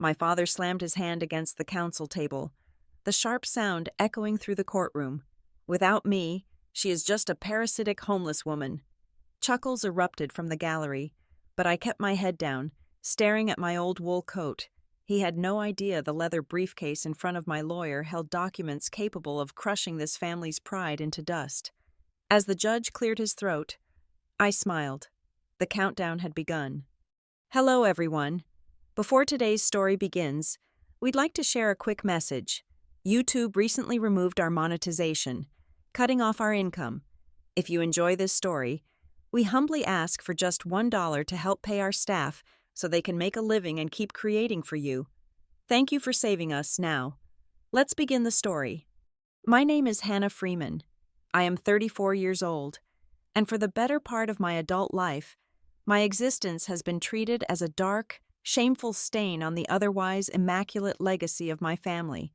My father slammed his hand against the council table, the sharp sound echoing through the courtroom. Without me, she is just a parasitic homeless woman. Chuckles erupted from the gallery, but I kept my head down, staring at my old wool coat. He had no idea the leather briefcase in front of my lawyer held documents capable of crushing this family's pride into dust. As the judge cleared his throat, I smiled. The countdown had begun. Hello, everyone. Before today's story begins, we'd like to share a quick message. YouTube recently removed our monetization, cutting off our income. If you enjoy this story, we humbly ask for just $1 to help pay our staff so they can make a living and keep creating for you. Thank you for saving us now. Let's begin the story. My name is Hannah Freeman. I am 34 years old, and for the better part of my adult life, my existence has been treated as a dark, shameful stain on the otherwise immaculate legacy of my family.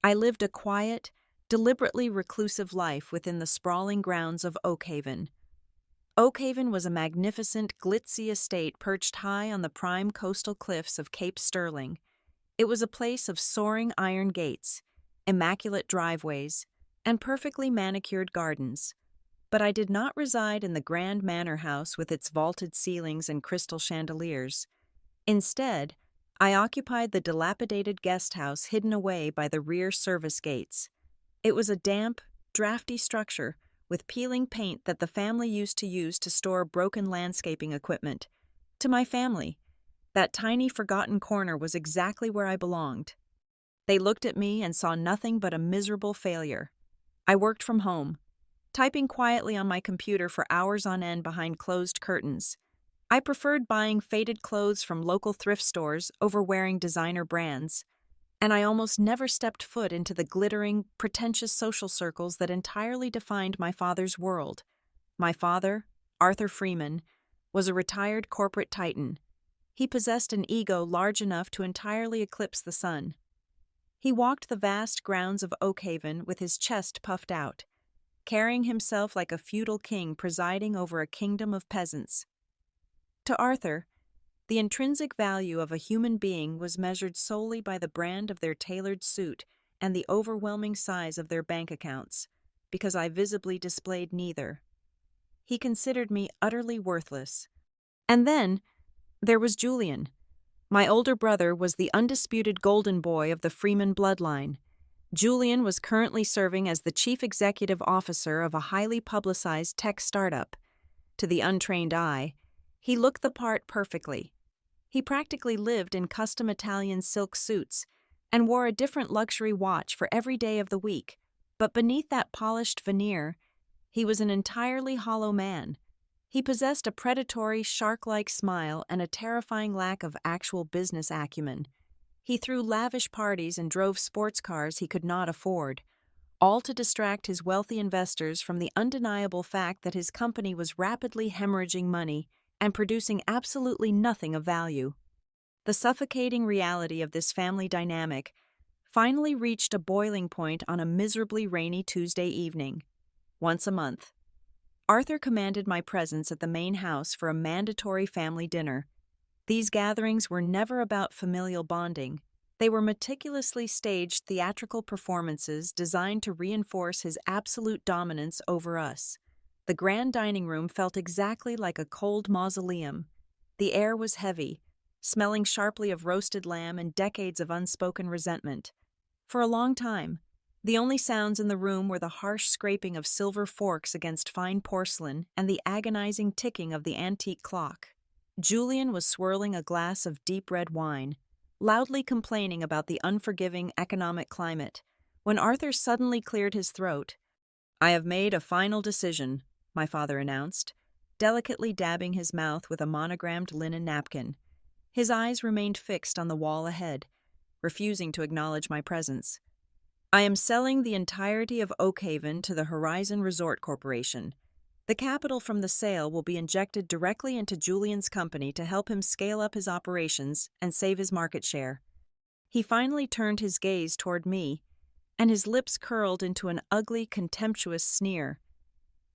I lived a quiet, deliberately reclusive life within the sprawling grounds of Oakhaven. Oakhaven was a magnificent, glitzy estate perched high on the prime coastal cliffs of Cape Sterling. It was a place of soaring iron gates, immaculate driveways, and perfectly manicured gardens. But I did not reside in the grand manor house with its vaulted ceilings and crystal chandeliers. Instead, I occupied the dilapidated guest house hidden away by the rear service gates. It was a damp, drafty structure with peeling paint that the family used to use to store broken landscaping equipment. To my family, that tiny forgotten corner was exactly where I belonged. They looked at me and saw nothing but a miserable failure. I worked from home, typing quietly on my computer for hours on end behind closed curtains. I preferred buying faded clothes from local thrift stores over wearing designer brands, and I almost never stepped foot into the glittering, pretentious social circles that entirely defined my father's world. My father, Arthur Freeman, was a retired corporate titan. He possessed an ego large enough to entirely eclipse the sun. He walked the vast grounds of Oakhaven with his chest puffed out, carrying himself like a feudal king presiding over a kingdom of peasants. To Arthur, the intrinsic value of a human being was measured solely by the brand of their tailored suit and the overwhelming size of their bank accounts, because I visibly displayed neither. He considered me utterly worthless. And then, there was Julian. My older brother was the undisputed golden boy of the Freeman bloodline. Julian was currently serving as the chief executive officer of a highly publicized tech startup. To the untrained eye, he looked the part perfectly. He practically lived in custom Italian silk suits and wore a different luxury watch for every day of the week, but beneath that polished veneer, he was an entirely hollow man. He possessed a predatory, shark-like smile and a terrifying lack of actual business acumen. He threw lavish parties and drove sports cars he could not afford, all to distract his wealthy investors from the undeniable fact that his company was rapidly hemorrhaging money and producing absolutely nothing of value. The suffocating reality of this family dynamic finally reached a boiling point on a miserably rainy Tuesday evening. Once a month, Arthur commanded my presence at the main house for a mandatory family dinner. These gatherings were never about familial bonding. They were meticulously staged theatrical performances designed to reinforce his absolute dominance over us. The grand dining room felt exactly like a cold mausoleum. The air was heavy, smelling sharply of roasted lamb and decades of unspoken resentment. For a long time, the only sounds in the room were the harsh scraping of silver forks against fine porcelain and the agonizing ticking of the antique clock. Julian was swirling a glass of deep red wine, loudly complaining about the unforgiving economic climate, when Arthur suddenly cleared his throat. "I have made a final decision," my father announced, delicately dabbing his mouth with a monogrammed linen napkin. His eyes remained fixed on the wall ahead, refusing to acknowledge my presence. "I am selling the entirety of Oakhaven to the Horizon Resort Corporation. The capital from the sale will be injected directly into Julian's company to help him scale up his operations and save his market share." He finally turned his gaze toward me, and his lips curled into an ugly, contemptuous sneer.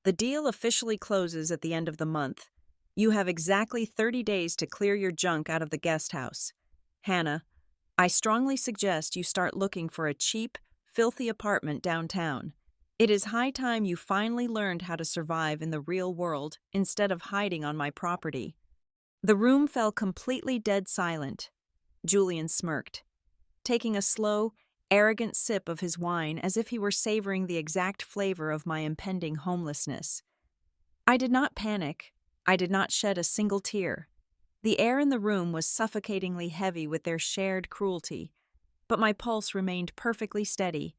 "The deal officially closes at the end of the month. You have exactly 30 days to clear your junk out of the guest house. Hannah, I strongly suggest you start looking for a cheap, filthy apartment downtown. It is high time you finally learned how to survive in the real world instead of hiding on my property." The room fell completely dead silent. Julian smirked, taking a slow, arrogant sip of his wine as if he were savoring the exact flavor of my impending homelessness. I did not panic. I did not shed a single tear. The air in the room was suffocatingly heavy with their shared cruelty, but my pulse remained perfectly steady.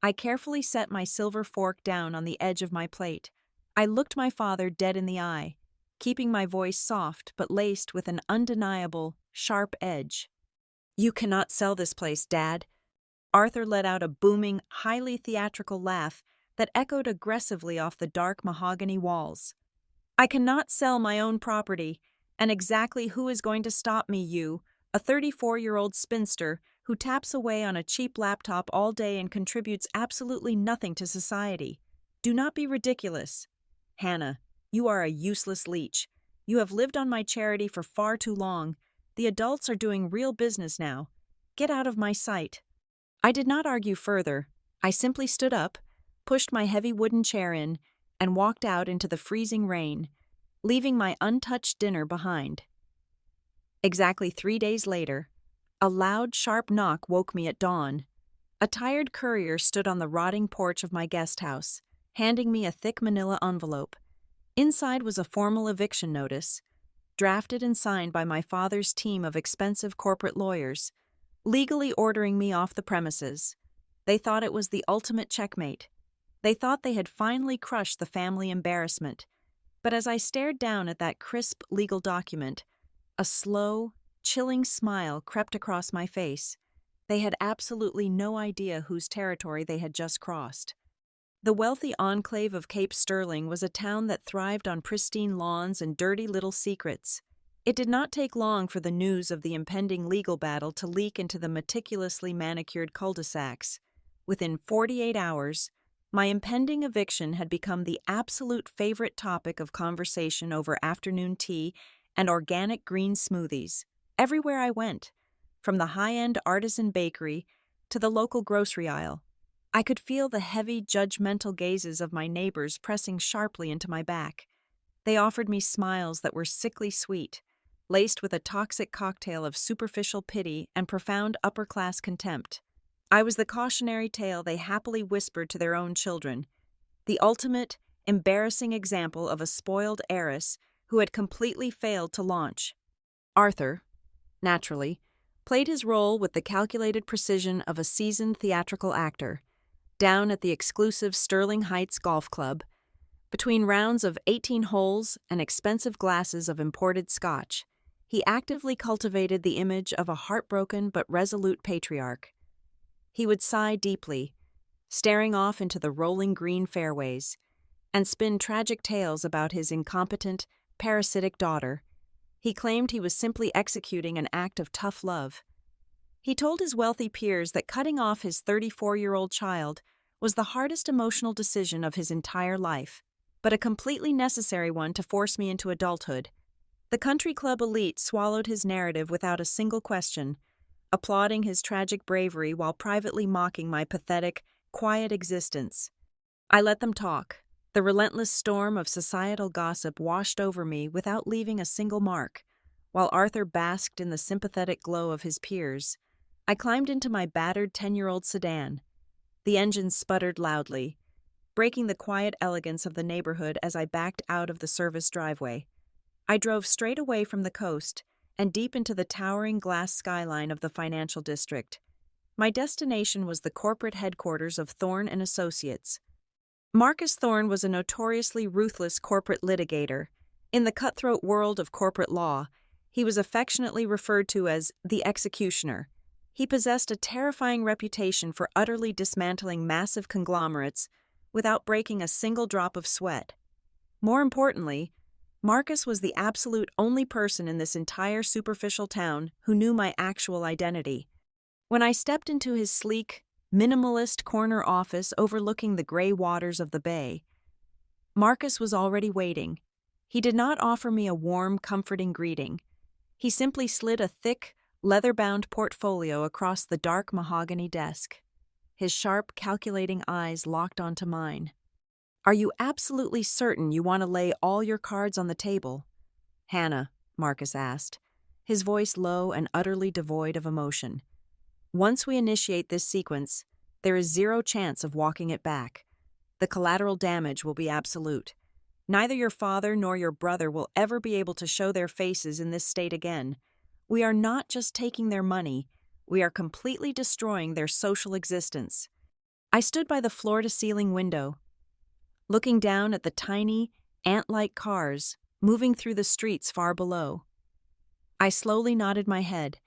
I carefully set my silver fork down on the edge of my plate. I looked my father dead in the eye, keeping my voice soft but laced with an undeniable, sharp edge. "You cannot sell this place, Dad." Arthur let out a booming, highly theatrical laugh that echoed aggressively off the dark mahogany walls. "I cannot sell my own property, and exactly who is going to stop me, you, a 34-year-old spinster who taps away on a cheap laptop all day and contributes absolutely nothing to society? Do not be ridiculous. Hannah, you are a useless leech. You have lived on my charity for far too long. The adults are doing real business now. Get out of my sight." I did not argue further. I simply stood up, pushed my heavy wooden chair in, and walked out into the freezing rain, leaving my untouched dinner behind. Exactly 3 days later, a loud, sharp knock woke me at dawn. A tired courier stood on the rotting porch of my guest house, handing me a thick manila envelope. Inside was a formal eviction notice, drafted and signed by my father's team of expensive corporate lawyers, legally ordering me off the premises. They thought it was the ultimate checkmate. They thought they had finally crushed the family embarrassment. But as I stared down at that crisp legal document, a slow, chilling smile crept across my face. They had absolutely no idea whose territory they had just crossed. The wealthy enclave of Cape Sterling was a town that thrived on pristine lawns and dirty little secrets. It did not take long for the news of the impending legal battle to leak into the meticulously manicured cul-de-sacs. Within 48 hours, my impending eviction had become the absolute favorite topic of conversation over afternoon tea and organic green smoothies. Everywhere I went, from the high-end artisan bakery to the local grocery aisle, I could feel the heavy, judgmental gazes of my neighbors pressing sharply into my back. They offered me smiles that were sickly sweet, laced with a toxic cocktail of superficial pity and profound upper-class contempt. I was the cautionary tale they happily whispered to their own children, the ultimate, embarrassing example of a spoiled heiress who had completely failed to launch. Arthur, naturally, played his role with the calculated precision of a seasoned theatrical actor. Down at the exclusive Sterling Heights Golf Club, between rounds of 18 holes and expensive glasses of imported scotch, he actively cultivated the image of a heartbroken but resolute patriarch. He would sigh deeply, staring off into the rolling green fairways, and spin tragic tales about his incompetent, parasitic daughter. He claimed he was simply executing an act of tough love. He told his wealthy peers that cutting off his 34-year-old child was the hardest emotional decision of his entire life, but a completely necessary one to force me into adulthood. The country club elite swallowed his narrative without a single question, applauding his tragic bravery while privately mocking my pathetic, quiet existence. I let them talk. The relentless storm of societal gossip washed over me without leaving a single mark, while Arthur basked in the sympathetic glow of his peers. I climbed into my battered 10-year-old sedan. The engine sputtered loudly, breaking the quiet elegance of the neighborhood as I backed out of the service driveway. I drove straight away from the coast and deep into the towering glass skyline of the financial district. My destination was the corporate headquarters of Thorne and Associates. Marcus Thorne was a notoriously ruthless corporate litigator. In the cutthroat world of corporate law, he was affectionately referred to as the executioner. He possessed a terrifying reputation for utterly dismantling massive conglomerates without breaking a single drop of sweat. More importantly, Marcus was the absolute only person in this entire superficial town who knew my actual identity. When I stepped into his sleek, minimalist corner office overlooking the gray waters of the bay, Marcus was already waiting. He did not offer me a warm, comforting greeting. He simply slid a thick, leather-bound portfolio across the dark mahogany desk. His sharp, calculating eyes locked onto mine. "Are you absolutely certain you want to lay all your cards on the table?" "Hannah," Marcus asked, his voice low and utterly devoid of emotion. "Once we initiate this sequence, there is zero chance of walking it back. The collateral damage will be absolute. Neither your father nor your brother will ever be able to show their faces in this state again. We are not just taking their money, we are completely destroying their social existence." I stood by the floor-to-ceiling window, looking down at the tiny, ant-like cars moving through the streets far below. I slowly nodded my head.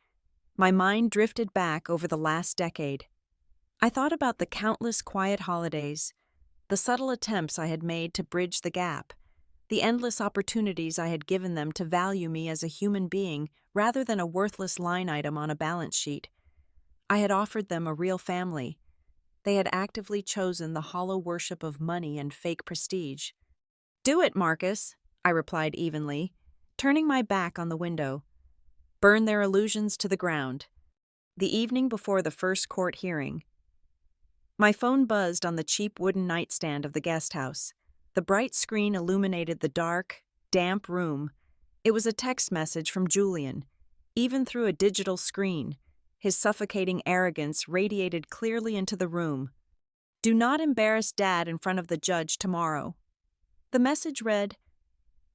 My mind drifted back over the last decade. I thought about the countless quiet holidays, the subtle attempts I had made to bridge the gap, the endless opportunities I had given them to value me as a human being rather than a worthless line item on a balance sheet. I had offered them a real family. They had actively chosen the hollow worship of money and fake prestige. "Do it, Marcus," I replied evenly, turning my back on the window. "Burn their illusions to the ground." The evening before the first court hearing. My phone buzzed on the cheap wooden nightstand of the guest house. The bright screen illuminated the dark, damp room. It was a text message from Julian. Even through a digital screen, his suffocating arrogance radiated clearly into the room. "Do not embarrass Dad in front of the judge tomorrow." The message read,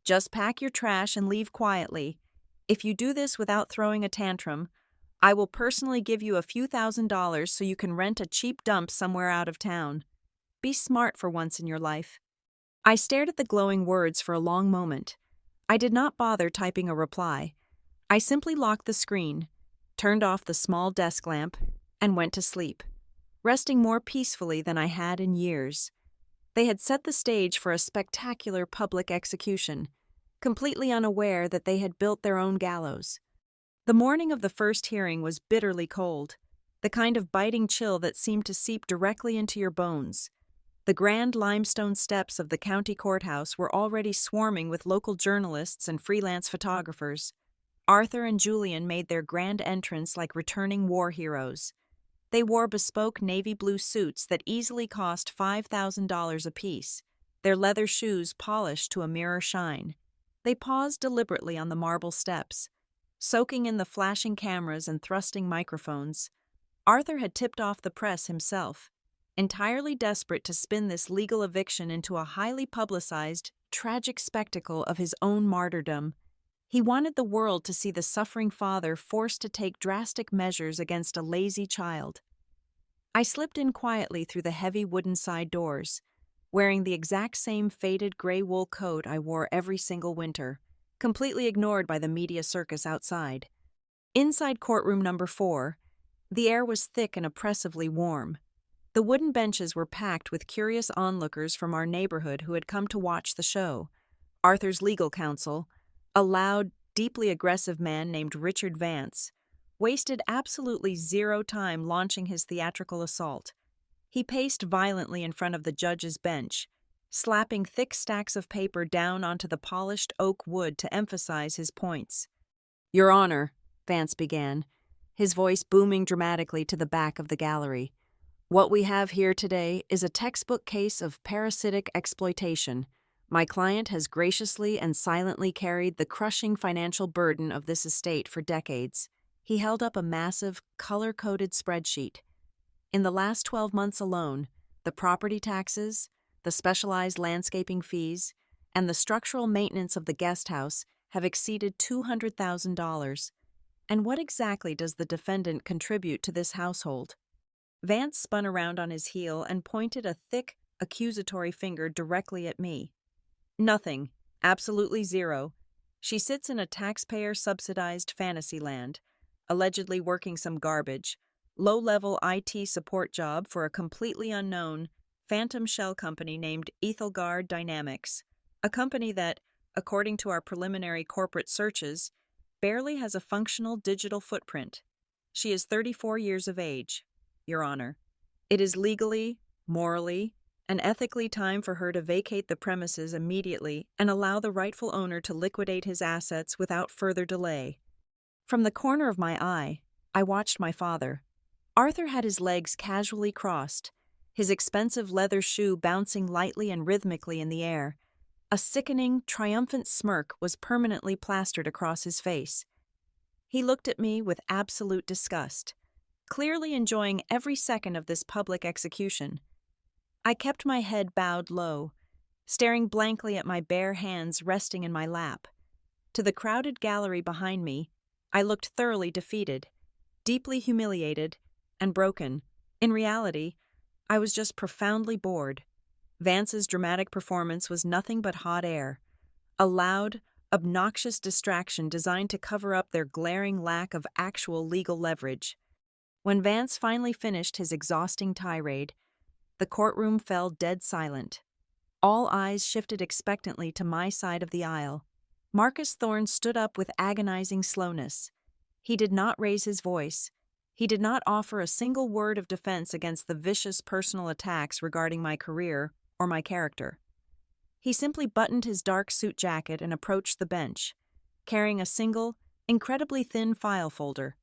"Just pack your trash and leave quietly. If you do this without throwing a tantrum, I will personally give you a few $1,000s so you can rent a cheap dump somewhere out of town. Be smart for once in your life." I stared at the glowing words for a long moment. I did not bother typing a reply. I simply locked the screen, turned off the small desk lamp, and went to sleep, resting more peacefully than I had in years. They had set the stage for a spectacular public execution, completely unaware that they had built their own gallows. The morning of the first hearing was bitterly cold, the kind of biting chill that seemed to seep directly into your bones. The grand limestone steps of the county courthouse were already swarming with local journalists and freelance photographers. Arthur and Julian made their grand entrance like returning war heroes. They wore bespoke navy blue suits that easily cost $5,000 apiece, their leather shoes polished to a mirror shine. They paused deliberately on the marble steps, soaking in the flashing cameras and thrusting microphones. Arthur had tipped off the press himself, entirely desperate to spin this legal eviction into a highly publicized, tragic spectacle of his own martyrdom. He wanted the world to see the suffering father forced to take drastic measures against a lazy child. I slipped in quietly through the heavy wooden side doors, wearing the exact same faded gray wool coat I wore every single winter, completely ignored by the media circus outside. Inside courtroom number 4, the air was thick and oppressively warm. The wooden benches were packed with curious onlookers from our neighborhood who had come to watch the show. Arthur's legal counsel, a loud, deeply aggressive man named Richard Vance, wasted absolutely zero time launching his theatrical assault. He paced violently in front of the judge's bench, slapping thick stacks of paper down onto the polished oak wood to emphasize his points. "Your Honor," Vance began, his voice booming dramatically to the back of the gallery, "what we have here today is a textbook case of parasitic exploitation. My client has graciously and silently carried the crushing financial burden of this estate for decades." He held up a massive, color-coded spreadsheet. In the last 12 months alone, the property taxes, the specialized landscaping fees, and the structural maintenance of the guest house have exceeded $200,000. And what exactly does the defendant contribute to this household? Vance spun around on his heel and pointed a thick, accusatory finger directly at me. "Nothing. Absolutely zero. She sits in a taxpayer-subsidized fantasy land, allegedly working some garbage, low-level IT support job for a completely unknown, phantom shell company named Ethelgard Dynamics, a company that, according to our preliminary corporate searches, barely has a functional digital footprint. She is 34 years of age, Your Honor. It is legally, morally, and ethically time for her to vacate the premises immediately and allow the rightful owner to liquidate his assets without further delay." From the corner of my eye, I watched my father. Arthur had his legs casually crossed, his expensive leather shoe bouncing lightly and rhythmically in the air. A sickening, triumphant smirk was permanently plastered across his face. He looked at me with absolute disgust, clearly enjoying every second of this public execution. I kept my head bowed low, staring blankly at my bare hands resting in my lap. To the crowded gallery behind me, I looked thoroughly defeated, deeply humiliated, and broken. In reality, I was just profoundly bored. Vance's dramatic performance was nothing but hot air, a loud, obnoxious distraction designed to cover up their glaring lack of actual legal leverage. When Vance finally finished his exhausting tirade, the courtroom fell dead silent. All eyes shifted expectantly to my side of the aisle. Marcus Thorne stood up with agonizing slowness. He did not raise his voice. He did not offer a single word of defense against the vicious personal attacks regarding my career or my character. He simply buttoned his dark suit jacket and approached the bench, carrying a single, incredibly thin file folder.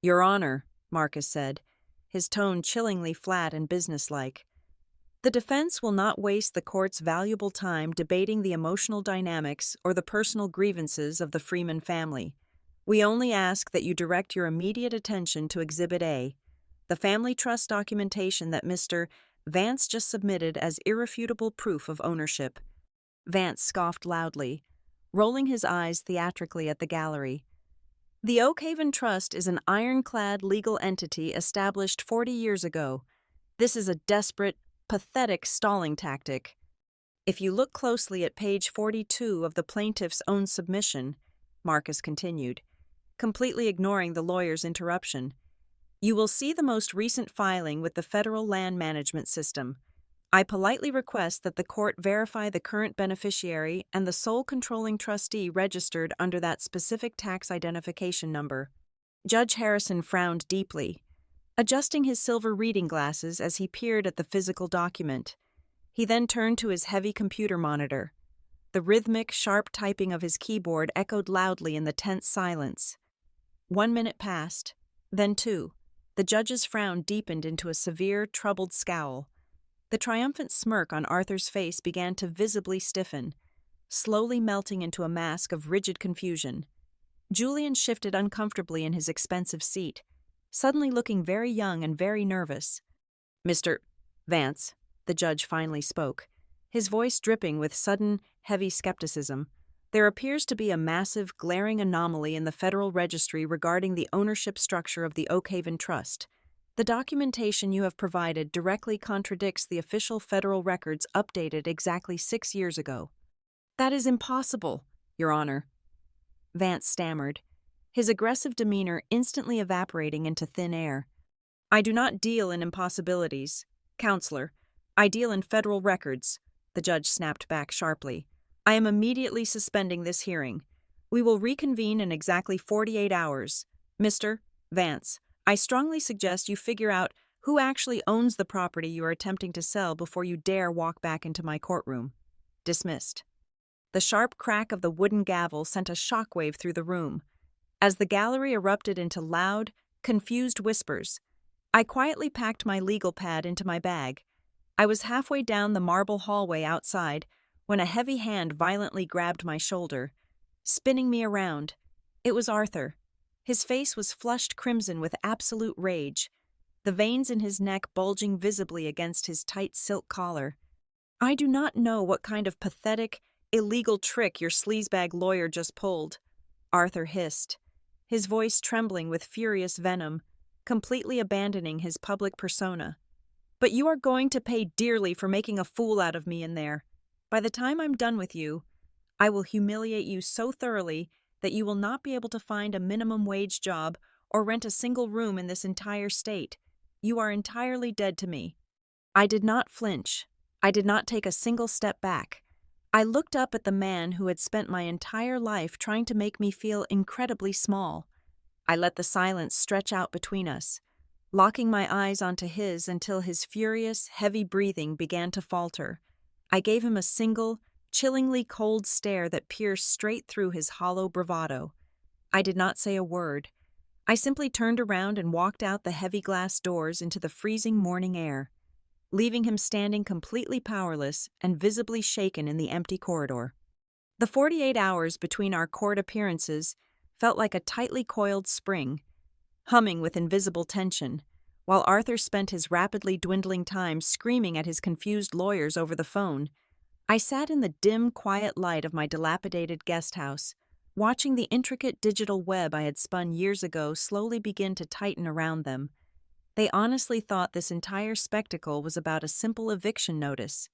"Your Honor," Marcus said, his tone chillingly flat and businesslike, "the defense will not waste the court's valuable time debating the emotional dynamics or the personal grievances of the Freeman family. We only ask that you direct your immediate attention to Exhibit A, the family trust documentation that Mr. Vance just submitted as irrefutable proof of ownership." Vance scoffed loudly, rolling his eyes theatrically at the gallery. "The Oakhaven Trust is an ironclad legal entity established 40 years ago. This is a desperate, pathetic stalling tactic. If you look closely at page 42 of the plaintiff's own submission," Marcus continued, completely ignoring the lawyer's interruption, "you will see the most recent filing with the Federal Land Management System. I politely request that the court verify the current beneficiary and the sole controlling trustee registered under that specific tax identification number." Judge Harrison frowned deeply, adjusting his silver reading glasses as he peered at the physical document. He then turned to his heavy computer monitor. The rhythmic, sharp typing of his keyboard echoed loudly in the tense silence. 1 minute passed, then 2. The judge's frown deepened into a severe, troubled scowl. The triumphant smirk on Arthur's face began to visibly stiffen, slowly melting into a mask of rigid confusion. Julian shifted uncomfortably in his expensive seat, suddenly looking very young and very nervous. "Mr. Vance," the judge finally spoke, his voice dripping with sudden, heavy skepticism, "there appears to be a massive, glaring anomaly in the Federal Registry regarding the ownership structure of the Oakhaven Trust. The documentation you have provided directly contradicts the official federal records updated exactly 6 years ago." "That is impossible, Your Honor," Vance stammered, his aggressive demeanor instantly evaporating into thin air. "I do not deal in impossibilities, Counselor. I deal in federal records," the judge snapped back sharply. "I am immediately suspending this hearing. We will reconvene in exactly 48 hours. Mr. Vance, I strongly suggest you figure out who actually owns the property you are attempting to sell before you dare walk back into my courtroom." Dismissed. The sharp crack of the wooden gavel sent a shockwave through the room. As the gallery erupted into loud, confused whispers, I quietly packed my legal pad into my bag. I was halfway down the marble hallway outside when a heavy hand violently grabbed my shoulder, spinning me around. It was Arthur. His face was flushed crimson with absolute rage, the veins in his neck bulging visibly against his tight silk collar. "I do not know what kind of pathetic, illegal trick your sleazebag lawyer just pulled," Arthur hissed, his voice trembling with furious venom, completely abandoning his public persona. "But you are going to pay dearly for making a fool out of me in there. By the time I'm done with you, I will humiliate you so thoroughly that you will not be able to find a minimum wage job or rent a single room in this entire state. You are entirely dead to me." I did not flinch. I did not take a single step back. I looked up at the man who had spent my entire life trying to make me feel incredibly small. I let the silence stretch out between us, locking my eyes onto his until his furious, heavy breathing began to falter. I gave him a single, chillingly cold stare that pierced straight through his hollow bravado. I did not say a word. I simply turned around and walked out the heavy glass doors into the freezing morning air, leaving him standing completely powerless and visibly shaken in the empty corridor. The 48 hours between our court appearances felt like a tightly coiled spring, humming with invisible tension, while Arthur spent his rapidly dwindling time screaming at his confused lawyers over the phone. I sat in the dim, quiet light of my dilapidated guest house, watching the intricate digital web I had spun years ago slowly begin to tighten around them. They honestly thought this entire spectacle was about a simple eviction notice.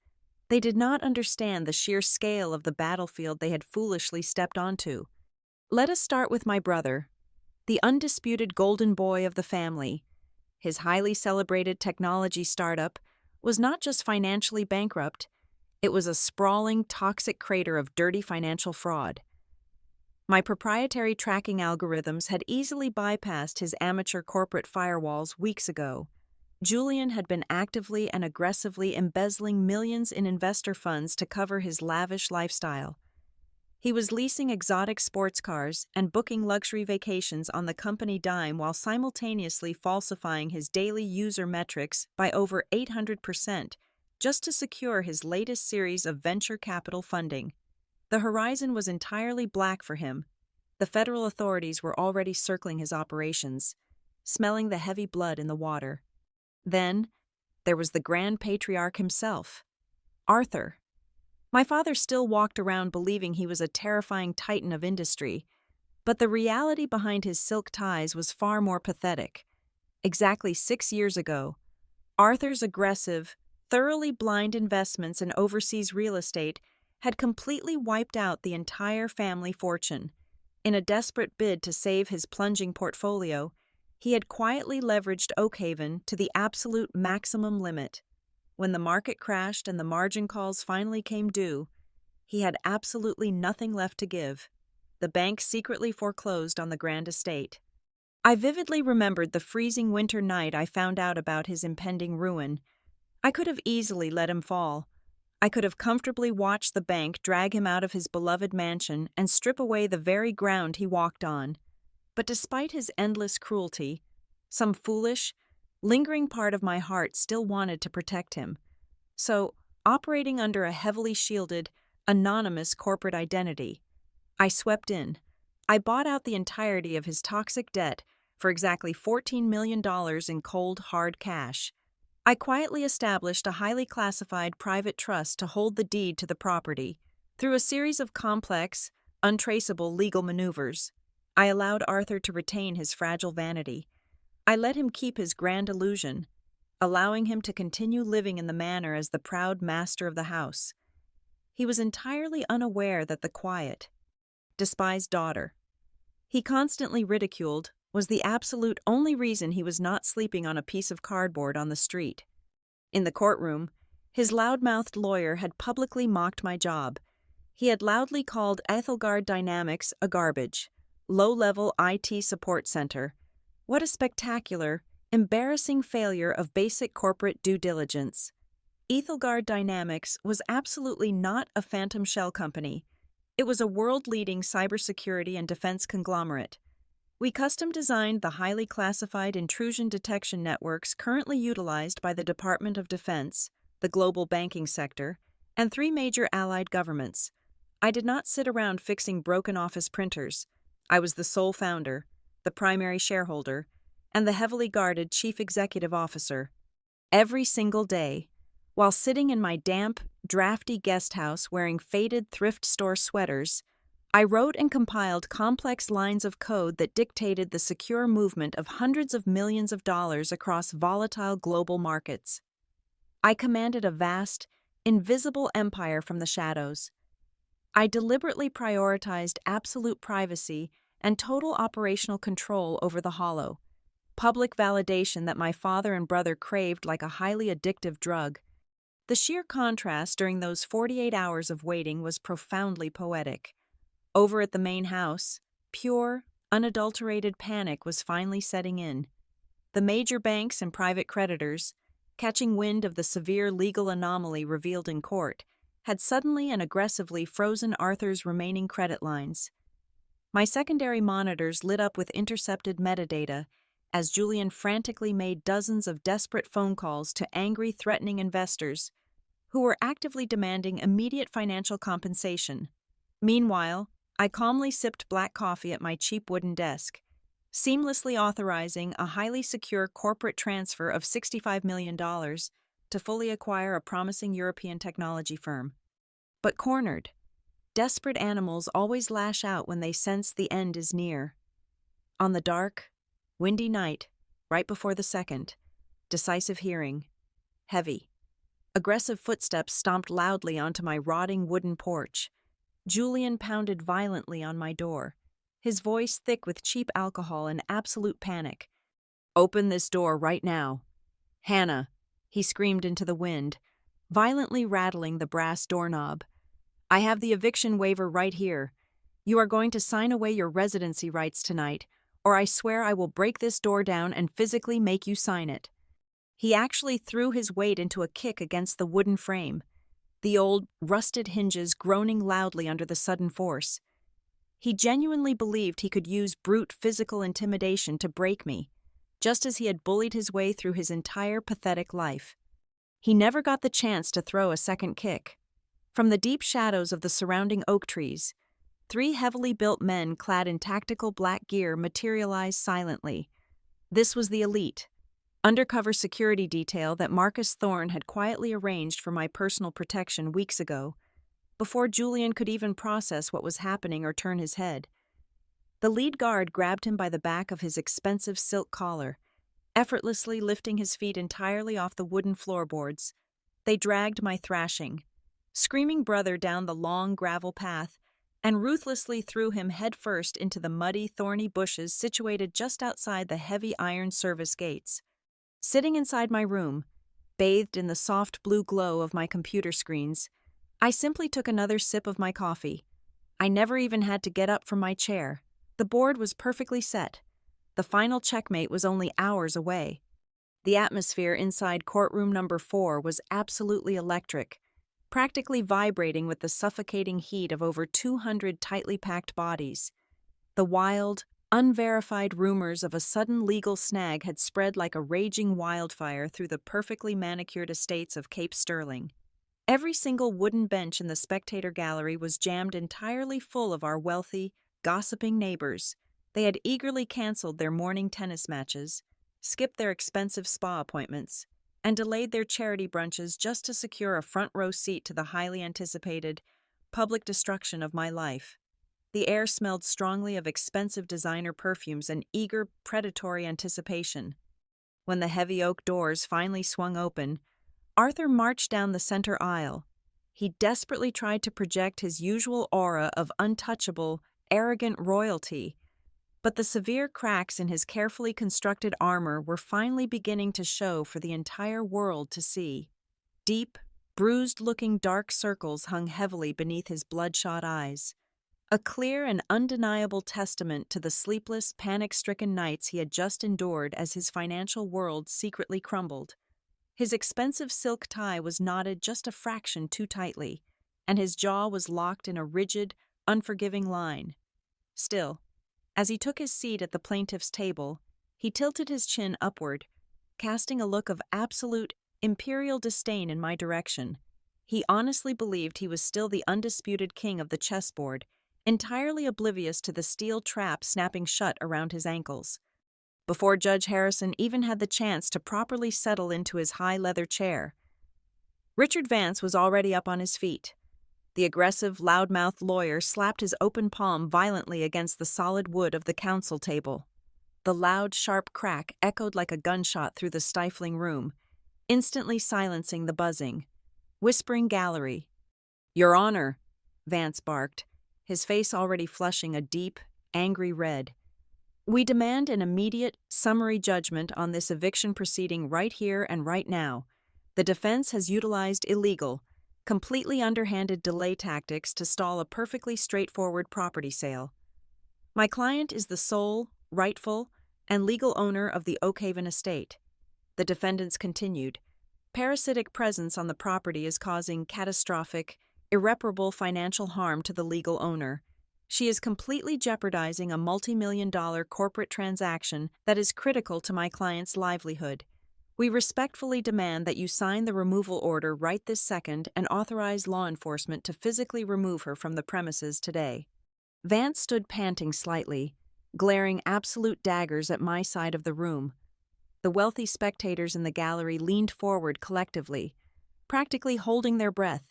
They did not understand the sheer scale of the battlefield they had foolishly stepped onto. Let us start with my brother, the undisputed golden boy of the family. His highly celebrated technology startup was not just financially bankrupt, it was a sprawling, toxic crater of dirty financial fraud. My proprietary tracking algorithms had easily bypassed his amateur corporate firewalls weeks ago. Julian had been actively and aggressively embezzling millions in investor funds to cover his lavish lifestyle. He was leasing exotic sports cars and booking luxury vacations on the company dime while simultaneously falsifying his daily user metrics by over 800% just to secure his latest series of venture capital funding. The horizon was entirely black for him. The federal authorities were already circling his operations, smelling the heavy blood in the water. Then, there was the Grand Patriarch himself, Arthur. My father still walked around believing he was a terrifying titan of industry, but the reality behind his silk ties was far more pathetic. Exactly 6 years ago, Arthur's aggressive, thoroughly blind investments in overseas real estate had completely wiped out the entire family fortune. In a desperate bid to save his plunging portfolio, he had quietly leveraged Oakhaven to the absolute maximum limit. When the market crashed and the margin calls finally came due, he had absolutely nothing left to give. The bank secretly foreclosed on the grand estate. I vividly remembered the freezing winter night I found out about his impending ruin. I could have easily let him fall. I could have comfortably watched the bank drag him out of his beloved mansion and strip away the very ground he walked on. But despite his endless cruelty, some foolish, lingering part of my heart still wanted to protect him. So, operating under a heavily shielded, anonymous corporate identity, I swept in. I bought out the entirety of his toxic debt for exactly $14 million in cold, hard cash. I quietly established a highly classified private trust to hold the deed to the property. Through a series of complex, untraceable legal maneuvers, I allowed Arthur to retain his fragile vanity. I let him keep his grand illusion, allowing him to continue living in the manor as the proud master of the house. He was entirely unaware that the quiet, despised daughter he constantly ridiculed was the absolute only reason he was not sleeping on a piece of cardboard on the street. In the courtroom, his loud-mouthed lawyer had publicly mocked my job. He had loudly called Ethelgard Dynamics a garbage, low-level IT support center. What a spectacular, embarrassing failure of basic corporate due diligence. Ethelgard Dynamics was absolutely not a phantom shell company. It was a world-leading cybersecurity and defense conglomerate. We custom-designed the highly classified intrusion detection networks currently utilized by the Department of Defense, the global banking sector, and 3 major allied governments. I did not sit around fixing broken office printers. I was the sole founder, the primary shareholder, and the heavily guarded chief executive officer. Every single day, while sitting in my damp, drafty guest house wearing faded thrift store sweaters, I wrote and compiled complex lines of code that dictated the secure movement of hundreds of millions of dollars across volatile global markets. I commanded a vast, invisible empire from the shadows. I deliberately prioritized absolute privacy and total operational control over the hollow, public validation that my father and brother craved like a highly addictive drug. The sheer contrast during those 48 hours of waiting was profoundly poetic. Over at the main house, pure, unadulterated panic was finally setting in. The major banks and private creditors, catching wind of the severe legal anomaly revealed in court, had suddenly and aggressively frozen Arthur's remaining credit lines. My secondary monitors lit up with intercepted metadata as Julian frantically made dozens of desperate phone calls to angry, threatening investors who were actively demanding immediate financial compensation. Meanwhile, I calmly sipped black coffee at my cheap wooden desk, seamlessly authorizing a highly secure corporate transfer of $65 million to fully acquire a promising European technology firm. But cornered, desperate animals always lash out when they sense the end is near. On the dark, windy night, right before the second, decisive hearing, heavy, aggressive footsteps stomped loudly onto my rotting wooden porch. Julian pounded violently on my door, his voice thick with cheap alcohol and absolute panic. "Open this door right now. Hannah," he screamed into the wind, violently rattling the brass doorknob. "I have the eviction waiver right here. You are going to sign away your residency rights tonight, or I swear I will break this door down and physically make you sign it." He actually threw his weight into a kick against the wooden frame, the old, rusted hinges groaning loudly under the sudden force. He genuinely believed he could use brute physical intimidation to break me, just as he had bullied his way through his entire pathetic life. He never got the chance to throw a second kick. From the deep shadows of the surrounding oak trees, 3 heavily built men clad in tactical black gear materialized silently. This was the elite, undercover security detail that Marcus Thorne had quietly arranged for my personal protection weeks ago, before Julian could even process what was happening or turn his head. The lead guard grabbed him by the back of his expensive silk collar, effortlessly lifting his feet entirely off the wooden floorboards. They dragged my thrashing, screaming brother down the long gravel path and ruthlessly threw him headfirst into the muddy, thorny bushes situated just outside the heavy iron service gates. Sitting inside my room, bathed in the soft blue glow of my computer screens, I simply took another sip of my coffee. I never even had to get up from my chair. The board was perfectly set. The final checkmate was only hours away. The atmosphere inside courtroom number 4 was absolutely electric, practically vibrating with the suffocating heat of over 200 tightly packed bodies. The wild, unverified rumors of a sudden legal snag had spread like a raging wildfire through the perfectly manicured estates of Cape Sterling. Every single wooden bench in the spectator gallery was jammed entirely full of our wealthy, gossiping neighbors. They had eagerly canceled their morning tennis matches, skipped their expensive spa appointments, and delayed their charity brunches just to secure a front row seat to the highly anticipated public destruction of my life. The air smelled strongly of expensive designer perfumes and eager, predatory anticipation. When the heavy oak doors finally swung open, Arthur marched down the center aisle. He desperately tried to project his usual aura of untouchable, arrogant royalty, but the severe cracks in his carefully constructed armor were finally beginning to show for the entire world to see. Deep, bruised-looking dark circles hung heavily beneath his bloodshot eyes, a clear and undeniable testament to the sleepless, panic-stricken nights he had just endured as his financial world secretly crumbled. His expensive silk tie was knotted just a fraction too tightly, and his jaw was locked in a rigid, unforgiving line. Still, as he took his seat at the plaintiff's table, he tilted his chin upward, casting a look of absolute, imperial disdain in my direction. He honestly believed he was still the undisputed king of the chessboard, entirely oblivious to the steel trap snapping shut around his ankles. Before Judge Harrison even had the chance to properly settle into his high leather chair, Richard Vance was already up on his feet. The aggressive, loudmouthed lawyer slapped his open palm violently against the solid wood of the counsel table. The loud, sharp crack echoed like a gunshot through the stifling room, instantly silencing the buzzing, whispering gallery. "Your Honor," Vance barked, his face already flushing a deep, angry red. "We demand an immediate, summary judgment on this eviction proceeding right here and right now. The defense has utilized illegal, completely underhanded delay tactics to stall a perfectly straightforward property sale. My client is the sole, rightful, and legal owner of the Oakhaven estate," the defendants continued. "Parasitic presence on the property is causing catastrophic, irreparable financial harm to the legal owner. She is completely jeopardizing a multi-million-dollar corporate transaction that is critical to my client's livelihood. We respectfully demand that you sign the removal order right this second and authorize law enforcement to physically remove her from the premises today." Vance stood panting slightly, glaring absolute daggers at my side of the room. The wealthy spectators in the gallery leaned forward collectively, practically holding their breath,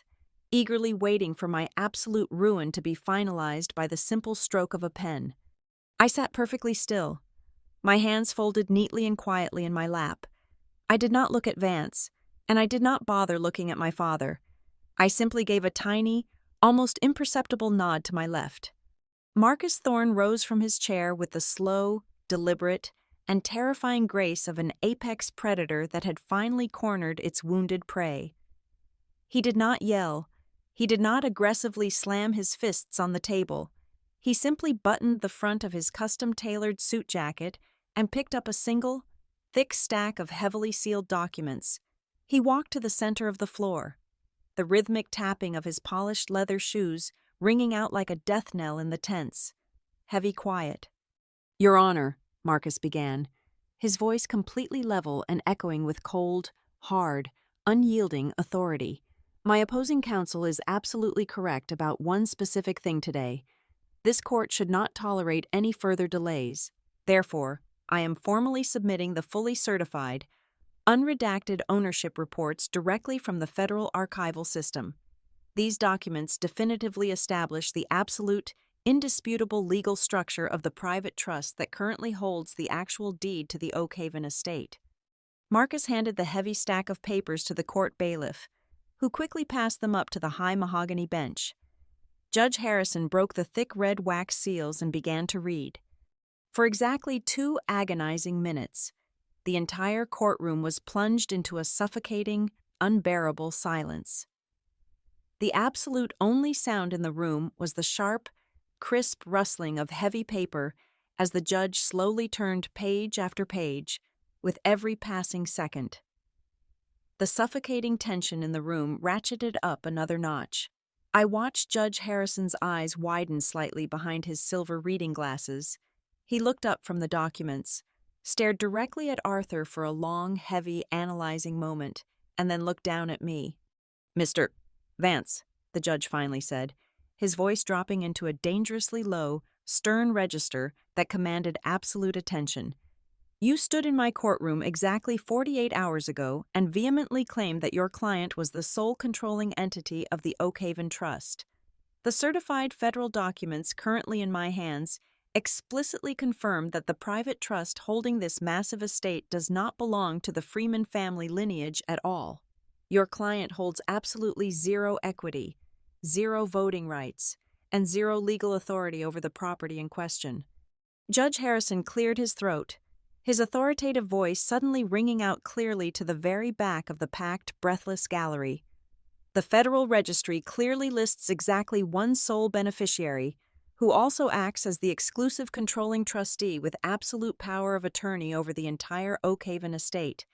eagerly waiting for my absolute ruin to be finalized by the simple stroke of a pen. I sat perfectly still, my hands folded neatly and quietly in my lap. I did not look at Vance, and I did not bother looking at my father. I simply gave a tiny, almost imperceptible nod to my left. Marcus Thorne rose from his chair with the slow, deliberate, and terrifying grace of an apex predator that had finally cornered its wounded prey. He did not yell. He did not aggressively slam his fists on the table. He simply buttoned the front of his custom-tailored suit jacket and picked up a single, thick stack of heavily sealed documents. He walked to the center of the floor, the rhythmic tapping of his polished leather shoes ringing out like a death knell in the tense, heavy quiet. "Your Honor," Marcus began, his voice completely level and echoing with cold, hard, unyielding authority. "My opposing counsel is absolutely correct about one specific thing today. This court should not tolerate any further delays. Therefore, I am formally submitting the fully certified, unredacted ownership reports directly from the Federal Archival System. These documents definitively establish the absolute, indisputable legal structure of the private trust that currently holds the actual deed to the Oakhaven estate." Marcus handed the heavy stack of papers to the court bailiff, who quickly passed them up to the high mahogany bench. Judge Harrison broke the thick red wax seals and began to read. For exactly 2 agonizing minutes, the entire courtroom was plunged into a suffocating, unbearable silence. The absolute only sound in the room was the sharp, crisp rustling of heavy paper as the judge slowly turned page after page, with every passing second. The suffocating tension in the room ratcheted up another notch. I watched Judge Harrison's eyes widen slightly behind his silver reading glasses. He looked up from the documents, stared directly at Arthur for a long, heavy, analyzing moment, and then looked down at me. "Mr. Vance," the judge finally said, his voice dropping into a dangerously low, stern register that commanded absolute attention. "You stood in my courtroom exactly 48 hours ago and vehemently claimed that your client was the sole controlling entity of the Oakhaven Trust. The certified federal documents currently in my hands explicitly confirm that the private trust holding this massive estate does not belong to the Freeman family lineage at all. Your client holds absolutely zero equity, zero voting rights, and zero legal authority over the property in question." Judge Harrison cleared his throat, his authoritative voice suddenly ringing out clearly to the very back of the packed, breathless gallery. "The Federal Registry clearly lists exactly one sole beneficiary, who also acts as the exclusive controlling trustee with absolute power of attorney over the entire Oakhaven estate.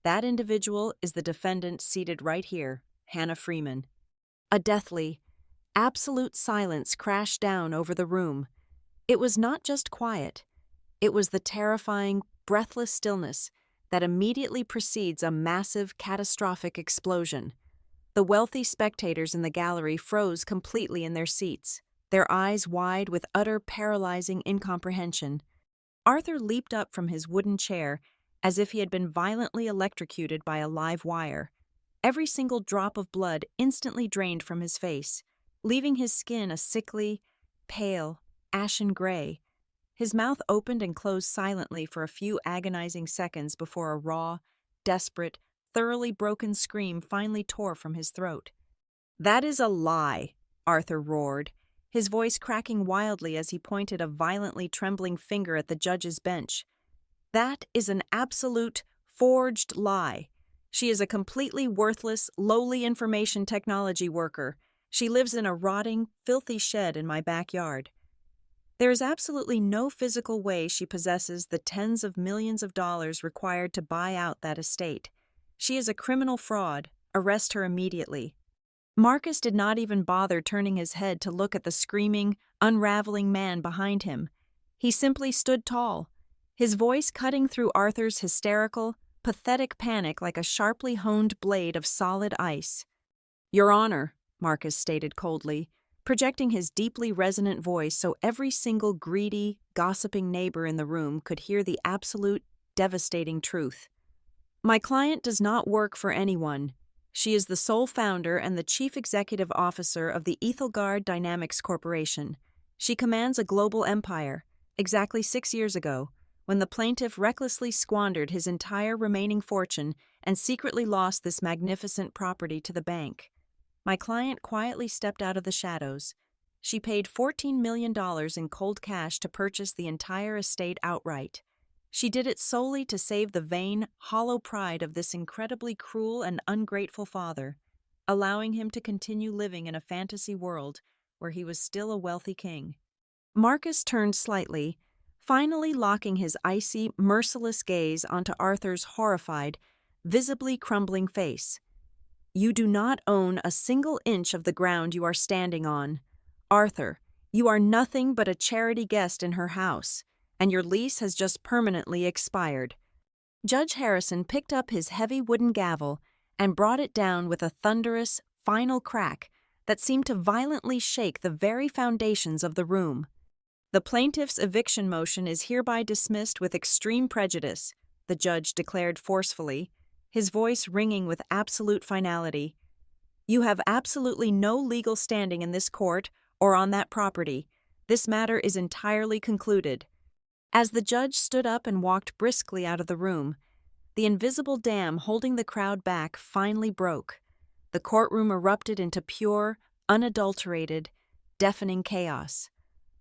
That individual is the defendant seated right here, Hannah Freeman." A deathly, absolute silence crashed down over the room. It was not just quiet. It was the terrifying, breathless stillness that immediately precedes a massive, catastrophic explosion. The wealthy spectators in the gallery froze completely in their seats, their eyes wide with utter, paralyzing incomprehension. Arthur leaped up from his wooden chair as if he had been violently electrocuted by a live wire. Every single drop of blood instantly drained from his face, leaving his skin a sickly, pale, ashen gray. His mouth opened and closed silently for a few agonizing seconds before a raw, desperate, thoroughly broken scream finally tore from his throat. "That is a lie," Arthur roared, his voice cracking wildly as he pointed a violently trembling finger at the judge's bench. "That is an absolute, forged lie. She is a completely worthless, lowly information technology worker. She lives in a rotting, filthy shed in my backyard. There is absolutely no physical way she possesses the tens of millions of dollars required to buy out that estate. She is a criminal fraud. Arrest her immediately." Marcus did not even bother turning his head to look at the screaming, unraveling man behind him. He simply stood tall, his voice cutting through Arthur's hysterical, pathetic panic like a sharply honed blade of solid ice. "Your Honor," Marcus stated coldly, projecting his deeply resonant voice so every single greedy, gossiping neighbor in the room could hear the absolute, devastating truth. "My client does not work for anyone. She is the sole founder and the chief executive officer of the Ethelgard Dynamics Corporation. She commands a global empire. Exactly 6 years ago, when the plaintiff recklessly squandered his entire remaining fortune and secretly lost this magnificent property to the bank, my client quietly stepped out of the shadows. She paid $14 million in cold cash to purchase the entire estate outright. She did it solely to save the vain, hollow pride of this incredibly cruel and ungrateful father, allowing him to continue living in a fantasy world where he was still a wealthy king." Marcus turned slightly, finally locking his icy, merciless gaze onto Arthur's horrified, visibly crumbling face. "You do not own a single inch of the ground you are standing on. Arthur, you are nothing but a charity guest in her house, and your lease has just permanently expired." Judge Harrison picked up his heavy wooden gavel and brought it down with a thunderous, final crack that seemed to violently shake the very foundations of the room. "The plaintiff's eviction motion is hereby dismissed with extreme prejudice," the judge declared forcefully, his voice ringing with absolute finality. "You have absolutely no legal standing in this court or on that property. This matter is entirely concluded." As the judge stood up and walked briskly out of the room, the invisible dam holding the crowd back finally broke. The courtroom erupted into pure, unadulterated, deafening chaos.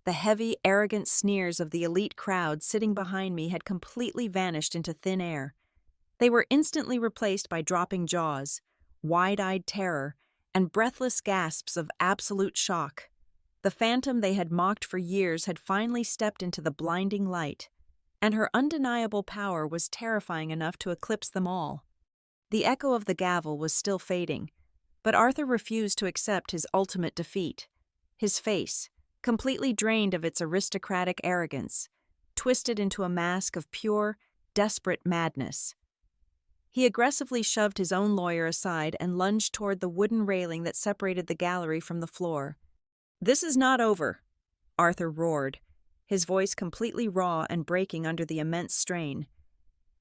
The heavy, arrogant sneers of the elite crowd sitting behind me had completely vanished into thin air. They were instantly replaced by dropping jaws, wide-eyed terror, and breathless gasps of absolute shock. The phantom they had mocked for years had finally stepped into the blinding light, and her undeniable power was terrifying enough to eclipse them all. The echo of the gavel was still fading, but Arthur refused to accept his ultimate defeat. His face, completely drained of its aristocratic arrogance, twisted into a mask of pure, desperate madness. He aggressively shoved his own lawyer aside and lunged toward the wooden railing that separated the gallery from the floor. "This is not over," Arthur roared, his voice completely raw and breaking under the immense strain.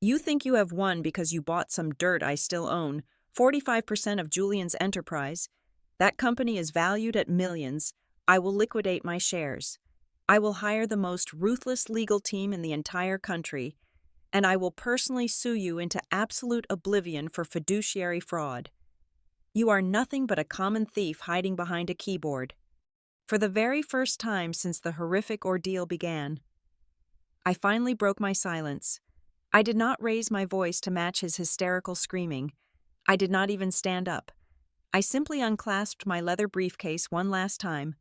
"You think you have won because you bought some dirt I still own, 45% of Julian's enterprise. That company is valued at millions. I will liquidate my shares. I will hire the most ruthless legal team in the entire country, and I will personally sue you into absolute oblivion for fiduciary fraud. You are nothing but a common thief hiding behind a keyboard." For the very first time since the horrific ordeal began, I finally broke my silence. I did not raise my voice to match his hysterical screaming. I did not even stand up. I simply unclasped my leather briefcase one last time,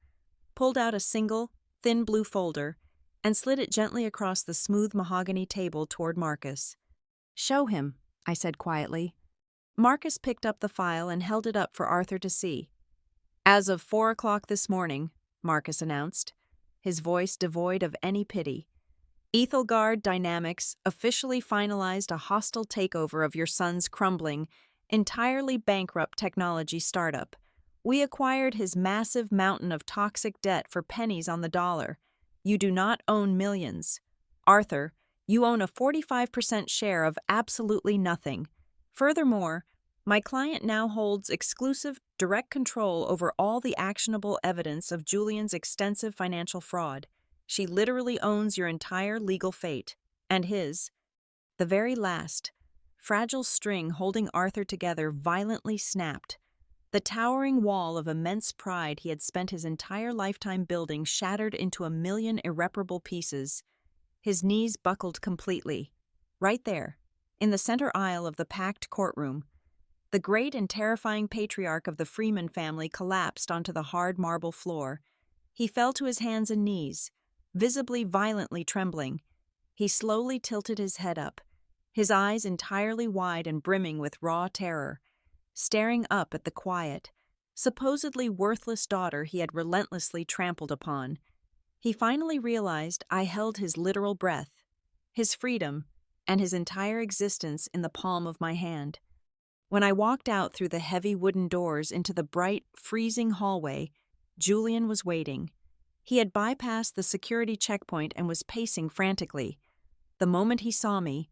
pulled out a single, thin blue folder, and slid it gently across the smooth mahogany table toward Marcus. "Show him," I said quietly. Marcus picked up the file and held it up for Arthur to see. "As of 4 o'clock this morning," Marcus announced, his voice devoid of any pity, "Ethelgard Dynamics officially finalized a hostile takeover of your son's crumbling, entirely bankrupt technology startup. We acquired his massive mountain of toxic debt for pennies on the dollar. You do not own millions. Arthur, you own a 45% share of absolutely nothing. Furthermore, my client now holds exclusive, direct control over all the actionable evidence of Julian's extensive financial fraud. She literally owns your entire legal fate, and his." The very last, fragile string holding Arthur together violently snapped. The towering wall of immense pride he had spent his entire lifetime building shattered into a million irreparable pieces. His knees buckled completely. Right there, in the center aisle of the packed courtroom, the great and terrifying patriarch of the Freeman family collapsed onto the hard marble floor. He fell to his hands and knees, visibly violently trembling. He slowly tilted his head up, his eyes entirely wide and brimming with raw terror, staring up at the quiet, supposedly worthless daughter he had relentlessly trampled upon. He finally realized I held his literal breath, his freedom, and his entire existence in the palm of my hand. When I walked out through the heavy wooden doors into the bright, freezing hallway, Julian was waiting. He had bypassed the security checkpoint and was pacing frantically. The moment he saw me,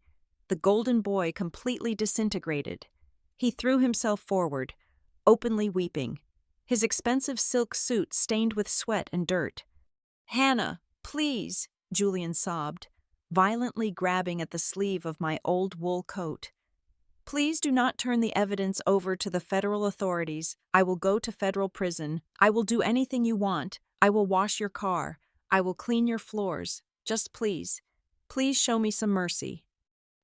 the golden boy completely disintegrated. He threw himself forward, openly weeping, his expensive silk suit stained with sweat and dirt. "Hannah, please," Julian sobbed, violently grabbing at the sleeve of my old wool coat. "Please do not turn the evidence over to the federal authorities. I will go to federal prison. I will do anything you want. I will wash your car. I will clean your floors. Just please, please show me some mercy."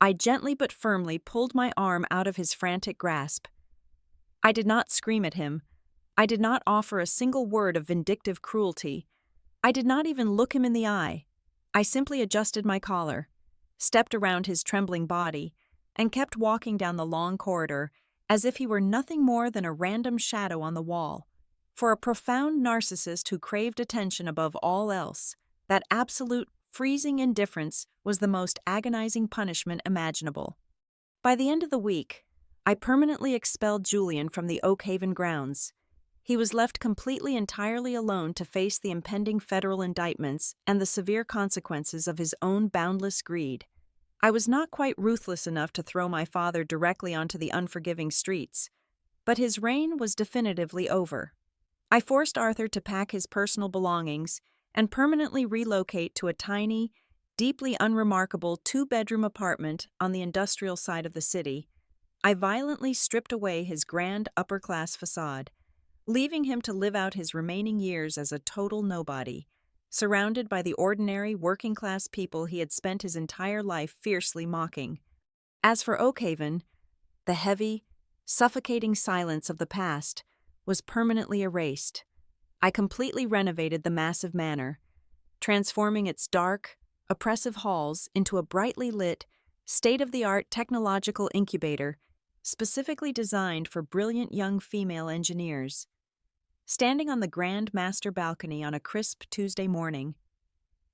I gently but firmly pulled my arm out of his frantic grasp. I did not scream at him. I did not offer a single word of vindictive cruelty. I did not even look him in the eye. I simply adjusted my collar, stepped around his trembling body, and kept walking down the long corridor as if he were nothing more than a random shadow on the wall. For a profound narcissist who craved attention above all else, that absolute, freezing indifference was the most agonizing punishment imaginable. By the end of the week, I permanently expelled Julian from the Oak Haven grounds. He was left completely entirely alone to face the impending federal indictments and the severe consequences of his own boundless greed. I was not quite ruthless enough to throw my father directly onto the unforgiving streets, but his reign was definitively over. I forced Arthur to pack his personal belongings and permanently relocate to a tiny, deeply unremarkable two-bedroom apartment on the industrial side of the city. I violently stripped away his grand upper-class facade, leaving him to live out his remaining years as a total nobody, surrounded by the ordinary working-class people he had spent his entire life fiercely mocking. As for Oak Haven, the heavy, suffocating silence of the past was permanently erased. I completely renovated the massive manor, transforming its dark, oppressive halls into a brightly lit, state-of-the-art technological incubator specifically designed for brilliant young female engineers. Standing on the grand master balcony on a crisp Tuesday morning,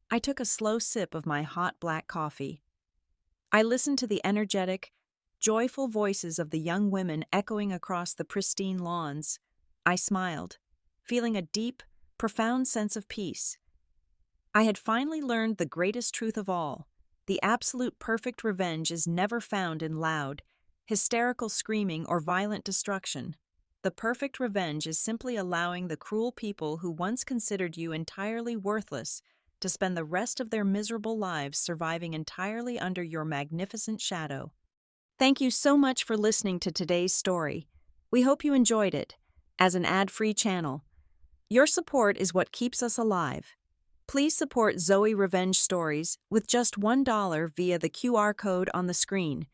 I took a slow sip of my hot black coffee. I listened to the energetic, joyful voices of the young women echoing across the pristine lawns. I smiled, feeling a deep, profound sense of peace. I had finally learned the greatest truth of all: the absolute perfect revenge is never found in loud, hysterical screaming or violent destruction. The perfect revenge is simply allowing the cruel people who once considered you entirely worthless to spend the rest of their miserable lives surviving entirely under your magnificent shadow. Thank you so much for listening to today's story. We hope you enjoyed it. As an ad-free channel, your support is what keeps us alive. Please support Zoe Revenge Stories with just $1 via the QR code on the screen,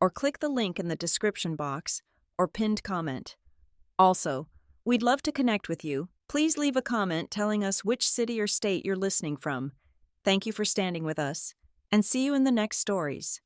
or click the link in the description box or pinned comment. Also, we'd love to connect with you. Please leave a comment telling us which city or state you're listening from. Thank you for standing with us, and see you in the next stories.